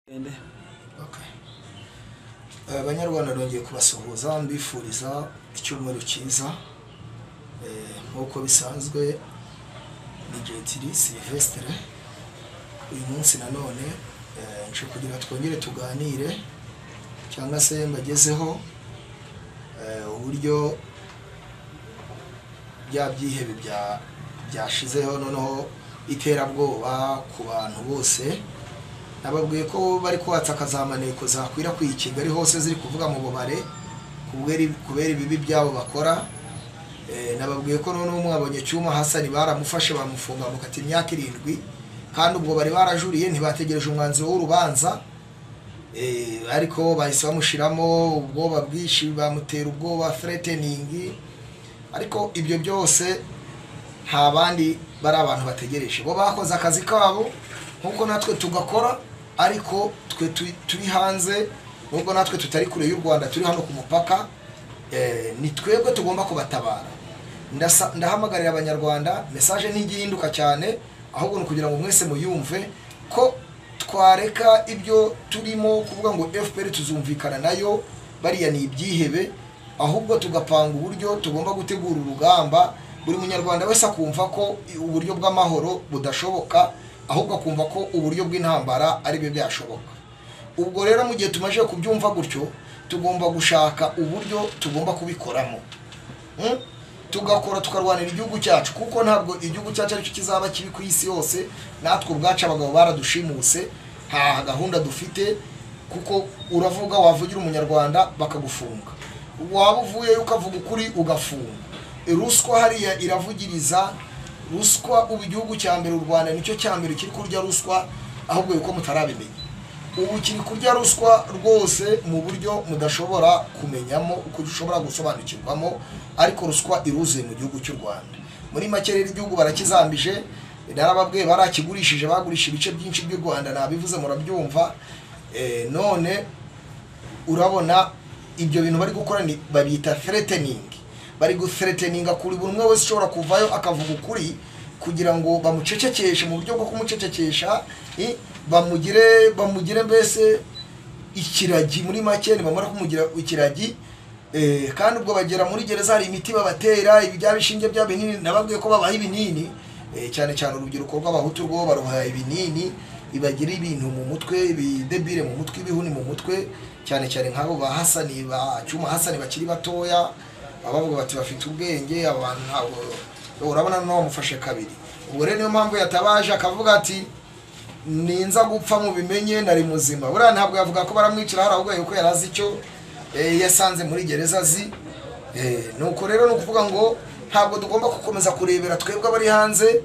Okay. Abanyarwanda nongeye kubasuhuza mbifuriza icyumweru cyiza nkuko bisanzwe ni Jetiri Sylvestre. Uyu munsi nanone nje kugira twongere tuganire cyangwa se mbagezeho uburyo byihebe byashizeho noneho iterabwoba ku bantu bose. Nababwiye ko bari kwatsa akazamaneko zakwira ku Kigali hose ziri kuvuga mu bubare kubera ibibi byabo bakora. Nababwiye ko none umwabonye Cyuma Hassan baramufashe bamufunga mukati imyaka 7 kandi ubwo bari barajuriye ntibategereje umwanzuro w'urubanza. Ariko bahise bamushiramo ubwoba bwishi bamutera ubwoba threatening. Ariko ibyo byose nta bandi bari abantu bategereje, bo bakoze akazi kabo nkuko natwe tugakora. Ariko twe turi hanze nubwo natwe tutari kure y'u Rwanda, turi hano ku mupaka, ni twebwe tugomba kubatabara. Ndahamagarira abanyarwanda, message ntigihinduka cyane, ahubwo no kugira ngo mwese muyumve ko twareka ibyo turimo kuvuga ngo FPR tuzumvikana nayo bariya ni ibyihebe, ahubwo tugapanga uburyo tugomba gutegura urugamba. Buri munyarwanda wese akumva ko uburyo bw'amahoro budashoboka, ahubwo akumva ko uburyo bw'intambara ari byo byashoboka. Ubwo rero mu gihe tumaje kubyumva gutyo, tugomba gushaka uburyo tugomba kubikoramo, tugakora tukarwanira igihugu cyacu, kuko ntabwo igihugu cyacu aricyo kizaba kibi ku isi yose. Natwe ubwacu abagabo baradushimuse, nta gahunda dufite, kuko uravuga wavugira umunyarwanda bakagufunga, waba uvuye ukavuga ukuri ugafunga. Ruswa hariya iravugiriza. Ruswa ubu igihugu cya mbere u Rwanda nicyo cya mbere kiri kurya ruswa, ahubwo yuko mutarabimenya. Ubu kiri kurya ruswa rwose mu buryo mudashobora kumenyamo, uko ushobora gusobanukirwamo. Ariko ruswa iruzuye mu gihugu cy'u Rwanda. Muri make rero igihugu barakizambije, narababwiye barakigurishije, bagurisha ibice byinshi by'u Rwanda, nabivuze murabyumva. None urabona ibyo bintu bari gukora ni babita threatening. Bari guthreateninga kuri buri umwe wese ushobora kuvayo akavuga ukuri, kugira ngo bamucecekeshe. Mu buryo bwo kumucecekesha bamugire mbese ikiragi. Muri make bamara kumugira ikiragi, kandi ubwo bagera muri gereza hari imiti babatera, ibyabishinge by'abinini. Nababwiye ko babaha ibinini, cyane cyane urubyiruko rw'abahutu rwo baruha ibinini ibagira ibintu mu mutwe, bidebire mu mutwe, ibihuni mu mutwe, cyane cyane nk'abo ba Hassan, ba Cyuma Hassan bakiri batoya, abavuga bati bafite ubwenge. Abantu ntabwo urabona no bamufashe kabiri. Ubwo rero niyo mpamvu yatabaje akavuga ati ninza gupfa mu bimenye nari muzima. Buriya ntabwo yavuga ko baramwicira hari, ahubwo yuko yarazi icyo yasanze muri gereza zi. Nuko rero no kuvuga ngo ntabwo tugomba gukomeza kurebera twebwe abari hanze,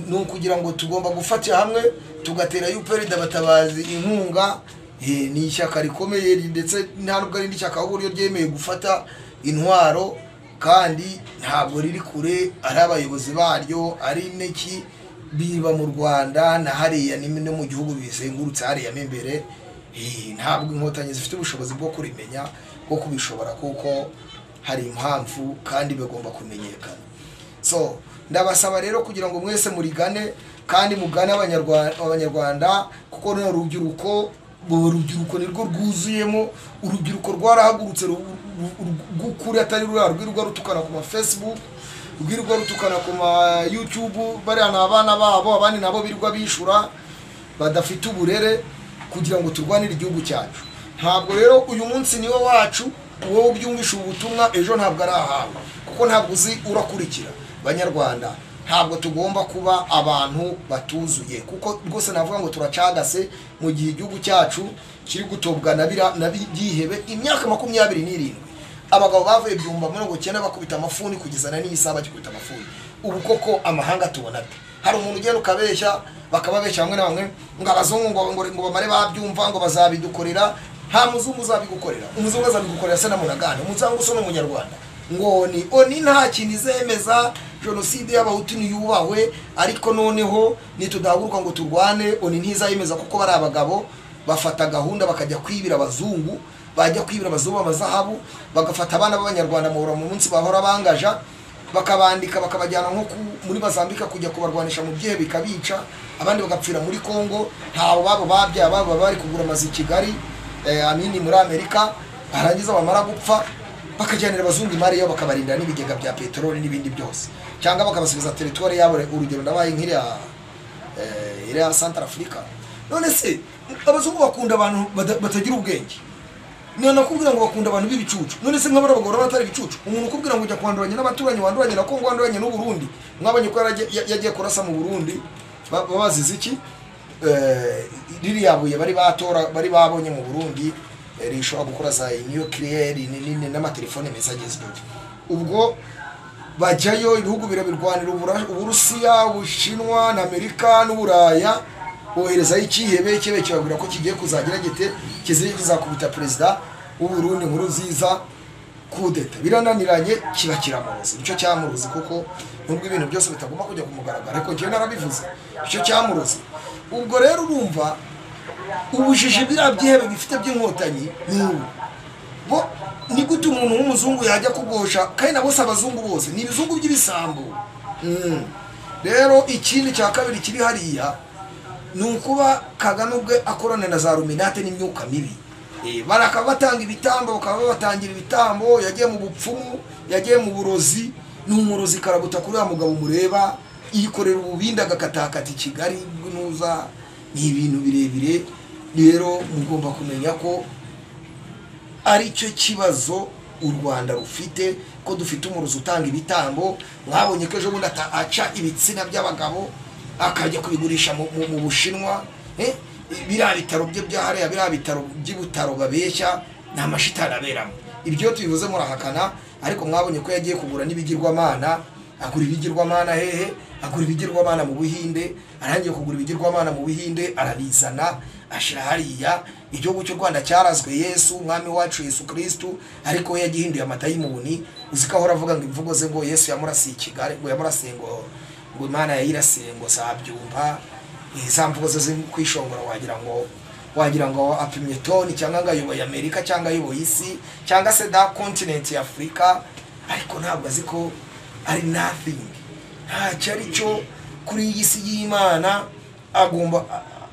no kugira ngo tugomba gufatira hamwe tugatera UPR Batabazi inkunga. Ni ishyaka rikomeye, ndetse nta nubwo ari n'ishyaka ahubwo ryemeye gufata intwaro, kandi ntabwo riri kure. Ari abayobozi baryo ari neki biba mu Rwanda na hariya no mu gihugu bizengurutse hariya imbere. Ntabwo inkotanyi zifite ubushobozi bwo kurimenya, bwo kubishobora, kuko hari impamvu kandi bagomba kumenyekana. So ndabasaba rero kugira ngo mwese murigane, kandi mugane abanyarwanda, kuko no urubyiruko nirwo rwuzuyemo. Urubyiruko rwarahagurutse gukuri, atari rwirwa rutukana ku ma Facebook, rwirwa rutukana ku ma YouTube. Bari abana babo, abandi nabo birwa bishura badafite uburere, kugira ngo turwanire igihugu cyacu. Ntabwo rero uyu munsi niwe wacu, wowe ubyumvisha ubutumwa ejo ntabwo ari ahawe, kuko ntabwo uzi urakurikira. Banyarwanda, ntabwo tugomba kuba abantu batuzuye, kuko rwose navuga ngo turacagase mu gihe igihugu cyacu kiri gutobwa na byihebe imyaka 27. Abagabo bavuye 1990 bakubita amafuni kugeza na n'isaba bakubita amafuni. Ubu koko amahanga tubona ate? Hari umuntu ugenda ukabeshya, bakababeshya bamwe na bamwe ngo abazungu ngo bamare babyumva ngo bazabidukorera. Nta muzungu uzabigukorera. Umuzungu azabigukorera se na munagane. Umuzungu so n'umunyarwanda ngo oni nta kintu izemeza jenoside y'abahutu niyubahwe. Ariko noneho nitudahaguruka ngo turwane, oni ntizayemeza, kuko bari abagabo bafata gahunda bakajya kwibira abazungu, bajya kwibira abazungu amazahabu, bagafata abana b'abanyarwanda mu munsi bahora bangaja, bakabandika bakabajyana nko muri Mozambique kujya kubarwanisha mu byihe bikabica, abandi bagapfira muri Congo, ntaho babo babya babo bari kugura amazi i Kigali amini muri Amerika, barangiza bamara gupfa bakajyanira abazungu imari yo bakabarinda n'ibigega bya peteroli n'ibindi byose, cyangwa bakabasubiza territoire yabo. Urugero ndabaye nk'iriya Central Africa. None se abazungu bakunda abantu batagira ubwenge, niyo nakubwira ngo bakunda abantu b'ibicucu. None se nk'abara bagora batari ibicucu, umuntu ukubwira ngo ujya kwanduranya n'abaturanyi, wanduranye na Kongo, wanduranye n'u Burundi, mwabonye ko yagiye kurasa mu Burundi babazize iki ririya buye bari babonye mu Burundi rishobora gukora za nuclear n'amatelefone meza agezweho. Ubwo bajyayo ibihugu birabirwanira, Uburusiya, Ubushinwa na Amerika n'Uburaya, boherezayo ikihebe kibabwira ko kigiye kuzagira gite kizakubita perezida w'u Burundi Nkurunziza kudeta. Birananiranye kiba kiramurozi. Icyo cyamurozi kuko nubwo ibintu byose bitagomba kujya kumugaragara, ariko njye narabivuze icyo cyamurozi. Ubwo rero urumva ubujiji birabyihebe bifite by'inkotanyi bo ni gute umuntu w'umuzungu yajya kugosha, kandi na bose abazungu bose ni ibizungu by'ibisambo. Rero ikindi cya kabiri kiri hariya ni ukuba Kagame ubwe akorana na za Ruminate n'imyuka mibi. Baraka batanga ibitambo, bakaba batangira ibitambo, yagiye mu bupfumu, yagiye mu burozi, n'umurozi karabuta kuri wa mugabo mureba yikorera ububindi agakatakata i Kigali nuza. Ni ibintu birebire. Rero mugomba kumenya ko ari cyo kibazo u Rwanda rufite, ko dufite umurozi utanga ibitambo. Mwabonye ko ejo bundi aca ibitsina by'abagabo akajya kubigurisha mu Bushinwa. Biriya bitaro bye byahariya, biriya bitaro by'ibutaro babeshya, nta mashitani aberamo. Ibyo tubivuze murahakana, ariko mwabonye ko yagiye kugura n'ibigirwamana. Agura ibigirwamana hehe? Agura ibigirwamana mu Buhinde. Arangiye kugura ibigirwamana mu Buhinde, arabizana ashira hariya. Igihugu cy'u Rwanda cyarazwe Yesu, umwami wacu Yesu Kristo, ariko we yagihinduye amatayimuni. Uzika ahora avuga ngo imvugo ze ngo Yesu yamurasiye Kigali, ngo yamurasiye ngo Imana yayirasiye ngo sabyumva. Za mvugo ze kwishongora wagira ngo apimye toni, cyangwa ngo ayoboye Amerika, cyangwa ayoboye isi, cyangwa se da continent ya Afrika. Ariko ntabwo azi ko ari nothing, ntacyo ari cyo kuri iyi si y'Imana. Agomba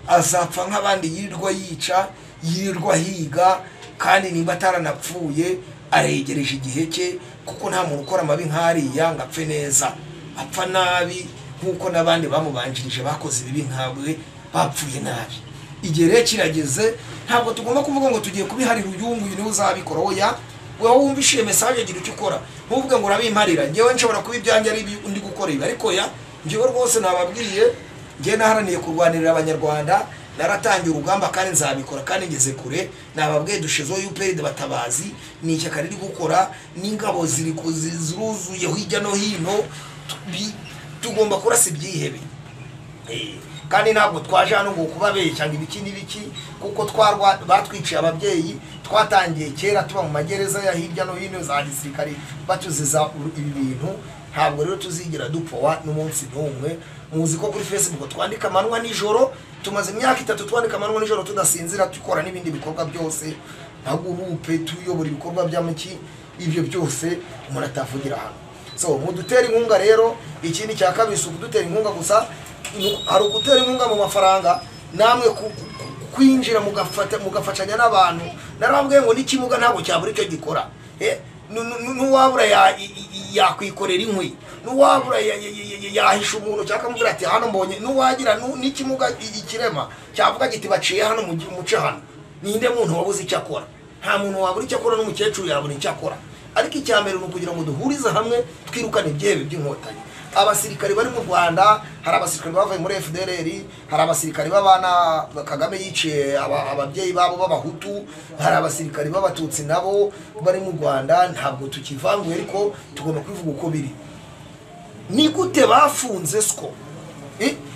azapfa nk'abandi, yirirwa yica, yirirwa higa, kandi niba ataranapfuye aregereje igihe cye, kuko nta muntu ukora amabi nk'ariya ngo apfe neza. Apfa nabi nk'uko n'abandi bamubanjirije bakoze ibibi nkawe bapfuye nabi. Igihe rero kirageze, ntabwo tugomba kuvuga ngo tugiye kubiharira uyungu niwe uzabikora. Oya, wewe wumvishiye message agira icyo ukora, ntuvuge ngo urabimparira. Ngewe nshobora kuba ibyanjye ari undi gukora ibi, ariko ya ngewe rwose nababwiye, ngewe naharaniye kurwanirira Abanyarwanda, naratangiye urugamba kandi nzabikora, kandi ngeze kure. Nababwiye dushizeho UPR Batabazi, ni ishyaka riri gukora, n'ingabo ziruzuye hirya no hino. Tugomba kurasa ibyihebe, kandi ntabwo twaje hano ngo kubabeshya ngo ibiki n'ibiki, kuko batwiciye ababyeyi. Twatangiye kera tuba mu magereza ya hirya no hino za gisirikare batuziza ibi bintu. Ntabwo rero tuzigira dupfowa n'umunsi n'umwe. Muzi ko kuri Facebook twandika amanwa nijoro, tumaze imyaka 3 twandika amanwa nijoro tudasinzira, tukora n'ibindi bikorwa byose, ntagurupe tuyobora ibikorwa by'amiki. Ibyo byose umuntu atavugira hano. So mudutera inkunga rero. Ikindi cya kabiri kudutera inkunga gusa, hari ugutera inkunga mu mafaranga, namwe kwinjira mugafashanya n'abantu. Narambwiye ngo n'ikimuga ntabwo cyabura icyo gikora. Nuwabura yakwikorera inkwi, nuwabura yahisha umuntu cyakamubwira ati hano mbonye. Nuwagira n'ikimuga ikirema cyavuga giti baciye hano muce hano. Ninde muntu wabuze icyo akora? Nta muntu wabura icyo akora, n'umukecuru yabura icyo akora. Ariko icyambere nukugira ngo duhurize hamwe, twirukane ibyebe by'inkotanyi. Abasirikari bari mu Rwanda, hari abasirikari bavuye muri FDLR, hari abasirikari babana Kagame yiciye ababyeyi babo b'abahutu, hari abasirikari b'abatutsi nabo bari mu Rwanda. Ntabwo tukivanguye, ariko tugomba kwivuga uko biri. Ni gute bafunze SCO,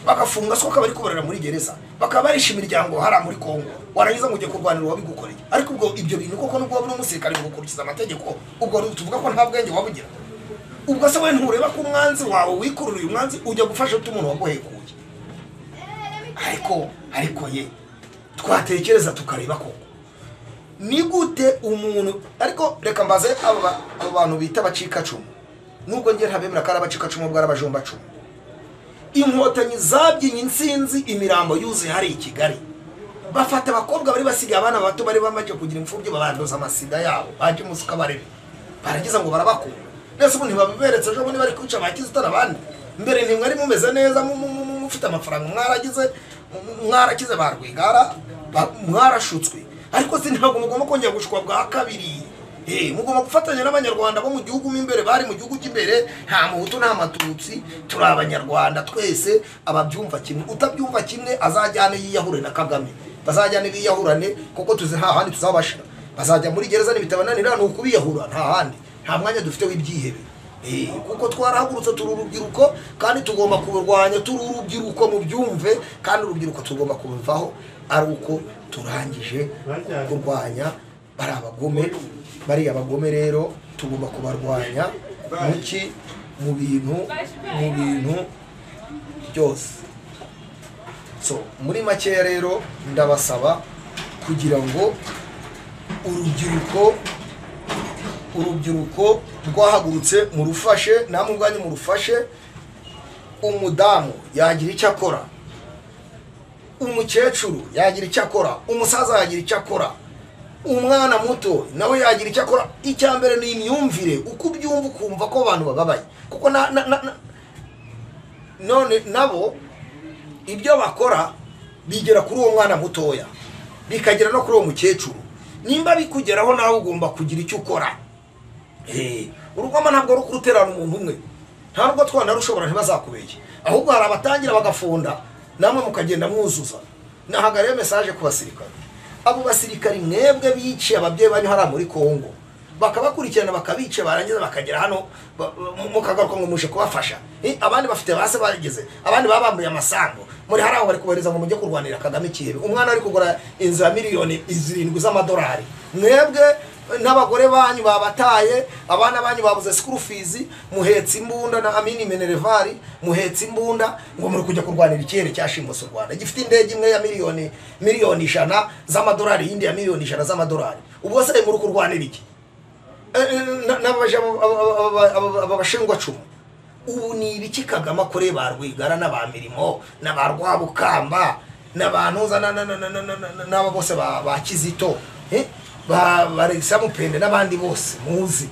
bakafunga SCO kabari kubarira muri gereza, bakabarisha imiryango hara muri Kongo, warangiza ngo ujye kurwanira wabigukoreye. Ariko ubwo ibyo bintu koko nubwo wabura umusirikari ngo gukurikiza amategeko, ubwo tuvuga ko nta bwenge wabugira. Ubwo se we ntureba ko umwanzi wawe wikururiye umwanzi ujya gufasha umuntu waguhekuye. Ariko ye twatekereza tukareba koko ni gute umuntu. Ariko reka mbaze abo bantu bita bacikacumu, nubwo ngiye ntabemera ko ari abacikacumu bwo ari abajombacumu. Inkotanyi zabyinye insinzi imirambo yuzuye hari i Kigali, bafata abakobwa bari basigaye abana bato bari bamaze kugira imfubyi babanduza amasida yabo baje musuka barebe baragiza ngo barabakura. Nese ubu ntibabiberetse ejo bundi bari kwica abakizitana abandi mbere ntimwari mumeze neza mufite amafaranga mwarakize ba Rwigara mwarashutswe, ariko si ntabwo mugomba kongera gushukwa bwa kabiri. Mugomba gufatanya n'abanyarwanda bo mu gihugu imbere bari mu gihugu cy'imbere, nta muhutu nta matutsi, turi abanyarwanda twese ababyumva kimwe. Utabyumva kimwe azajyane yiyahure na Kagame, bazajyane biyahurane kuko tuzi nta handi tuzabashira. Bazajya muri gereza n'ibitabananira ni ukubiyahura, nta handi, nta mwanya dufite w'ibyihebe. Kuko twarahagurutse turi urubyiruko kandi tugomba kuburwanya, turi urubyiruko mu byumve, kandi urubyiruko tugomba kubivaho ari uko turangije kurwanya bari abagome. Bariya abagome rero tugomba kubarwanya mu bintu byose. So muri makeya rero ndabasaba kugira ngo urubyiruko rwahagurutse murufashe, namwe ubwanyu murufashe. Umudamu yagira icyo akora, umukecuru yagira icyo akora, umusaza yagira icyo akora, umwana muto nawe yagira icyo akora. Icya mbere ni imyumvire, uko ubyumva ukumva ko abantu bababaye, kuko none nabo ibyo bakora bigera kuri uwo mwana mutoya, bikagera no kuri uwo mukecuru. Nimba bikugeraho nawe ugomba kugira icyo ukora. Urugamba ntabwo ari ukuruterana umuntu umwe, nta nubwo twana rushobora ntibazakubeshye, ahubwo hari abatangira bagafunda namwe mukagenda mwuzuza. Nahagariye message ku basirikare, abo basirikari mwebwe biciye ababyeyi banyu hara muri Kongo, bakabakurikirana bakabice barangiza bakagera hano mukagaruka ngo muje kubafasha. Abandi bafite base bageze, abandi babambuye amasambu, muri haraho bari kubareza ngo mujye kurwanira Kagame Kihebe. Umwana ari kugura inzu ya miliyoni 7 z'amadolari, mwebwe n'abagore banyu babataye, abana banyu babuze school fees, muhetsi imbunda na amini minervari, muhetsi imbunda ngo muri kujya kurwanira ikirere cyashimuse u Rwanda gifite indege imwe ya miliyoni 100 z'amadolari, yindi ya miliyoni 100 z'amadolari. Ubwo se muri kurwanira iki? N'abaje abashingwa cumu. Ubu ni ibiki Kagame akore ba Rwigara n'abamirimo n'abarwabukamba n'abantuza n'aba bose ba Kizito, barisa mupende n'abandi bose muzi.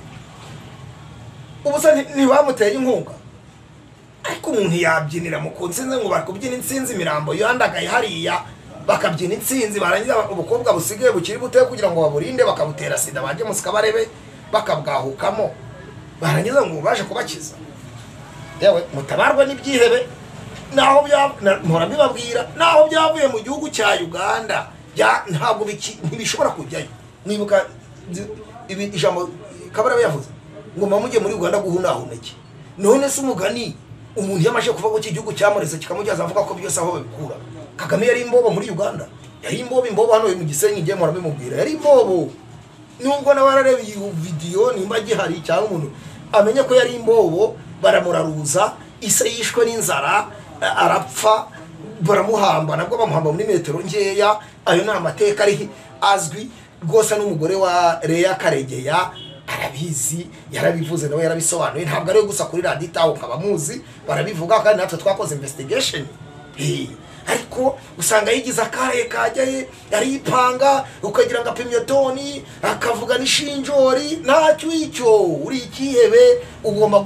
Ubu se ntibamuteye inkunga, ariko umuntu yabyinira mu kunsinze ngo bakubyina insinzi imirambo yandagaye hariya, bakabyina insinzi barangiza ubukobwa busigaye bukiri buteye kugira ngo baburinde, bakabutera sida baje musika barebe bakabwahukamo, barangiza ngo baje kubakiza. Yewe mutabarwa n'ibyihebe, naho mpora mbibabwira, naho byavuye mu gihugu cya Uganda ntabwo ntibishobora kujyayo. Nibuka ibi ijambo Kabara yavuze ngo mamujye muri Uganda guhunahuneke. None se umugani umuntu yamaje kuva ku gihugu cyamureze kikamujyaza avuga ko byose aho babikura. Kagame yari imbobo muri Uganda, yari imbobo hano mu Gisenyi, ngiye mora bimubwira yari imbobo. Nubwo na wararebe iyi video nimba gihari cyangwa umuntu amenye ko yari imbobo, baramuraruza, ise yishwe n'inzara arapfa, baramuhamba, nabwo bamuhamba muri metero ngeya. Ayo ni amateka ari azwi rwose. N'umugore wa Leya Karegeya arabizi, yarabivuze nawe yarabisobanuye, ntabwo ari gusa kuri radio tawo kabamuzi barabivuga, kandi natwe twakoze investigation. Ariko usanga yigiza kare kajyaye yaripanga, ukagira ngo apimye toni akavuga n'ishinjori, ntacyo icyo uri ikihebe ugomba